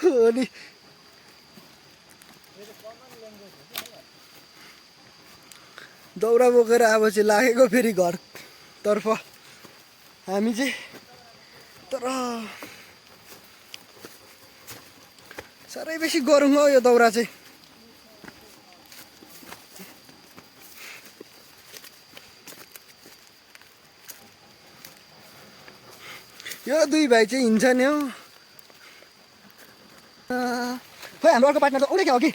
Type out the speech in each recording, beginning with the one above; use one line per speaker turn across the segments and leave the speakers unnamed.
अनि दौरा बोकेर अब चाहिँ लागेको फेरि घरतर्फ हामी चाहिँ। तर साह्रै बेसी गरौँ हो यो दौरा चाहिँ। यो दुई भाइ चाहिँ हिँड्छ नि हौ। खोइ हाम्रो अर्को पार्टनर त औडे क्या हो कि।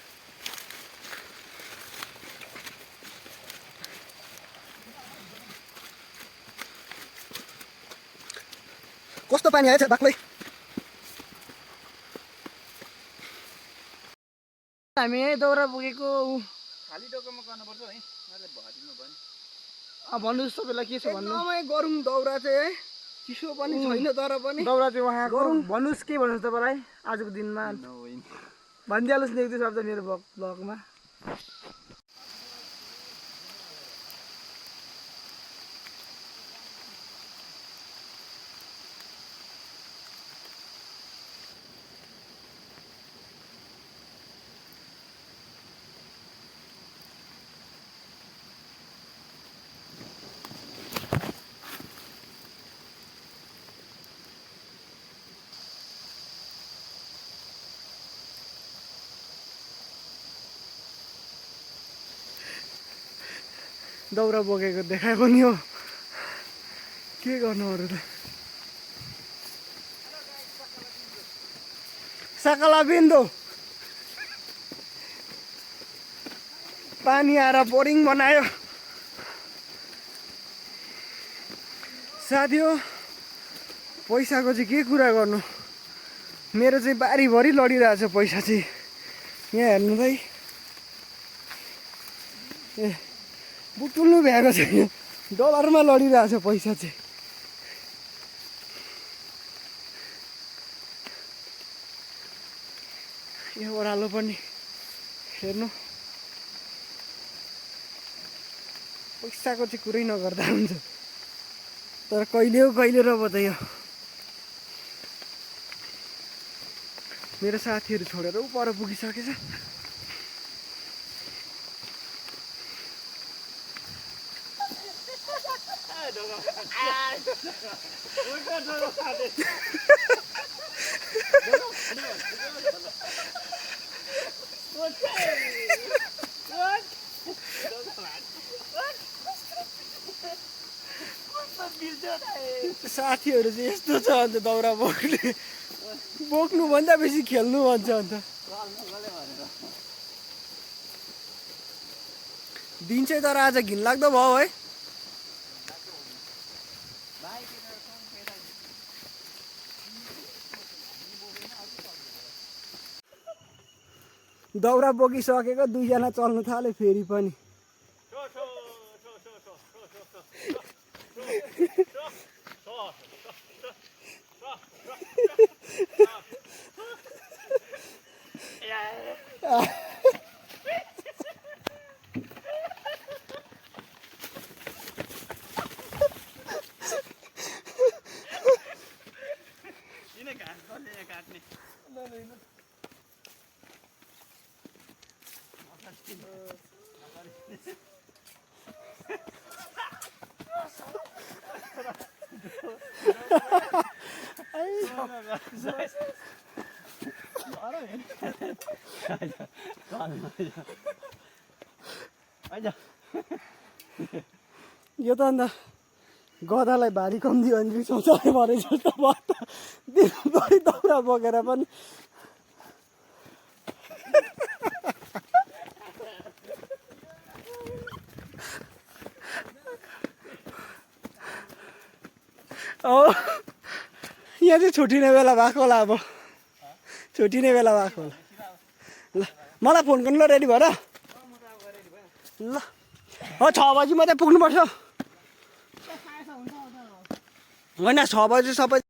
कस्तो पानी आएछ बाक्लै। हामी यहीँ दौरा पुगेको।
खाली डोकोमा गर्नुपर्छ है, मैले भरिनु भयो नि।
भन्नुहोस् तपाईँलाई के छ भन्नु। एकदमै गरौँ दौरा चाहिँ है, चिसो पनि छैन तर पनि
दौरा चाहिँ उहाँको भन्नुहोस् के भन्नुहोस् तपाईँलाई आजको दिनमा भनिदिइहाल्नुहोस् न एक दुई शब्द मेरो ब्लगमा।
दौरा बोकेको देखाए पनि हो, के गर्नु अरू त। सकला बिन्दु पानी आएर बोरिङ बनायो साथी हो। पैसाको चाहिँ के कुरा गर्नु, मेरो चाहिँ बारीभरि लडिरहेछ पैसा चाहिँ। यहाँ हेर्नु भाइ, ए बुटुल्नु भ्याएको छैन, डलरमा लडिरहेछ पैसा चाहिँ। यो ओह्रालो पनि हेर्नु, पैसाको चाहिँ कुरै नगर्दा हुन्छ। तर कहिले हो कहिले र बताइयो। मेरो साथीहरू छोडेर ऊ पर पुगिसकेछ। साथीहरू चाहिँ यस्तो छ अन्त दौरा बोक्नुभन्दा बेसी खेल्नु भन्छ अन्त। दिन चाहिँ तर आज घिनलाग्दो भयो है। दौरा बोकिसकेको दुईजना चल्नु थाल्यो फेरि पनि। यो त अन्त गधालाई भारी कम्ती भने रिसाउँछ भने जस्तो भयो त। दिनभरि दौरा बोकेर पनि यहाँ चाहिँ छुट्टिने बेला भएको होला। अब छुट्टिने बेला भएको होला। ल मलाई फोन गर्नु ल, रेडी भएर ल। 6 बजी मात्रै पुग्नुपर्छ होइन, 6 बजी सबै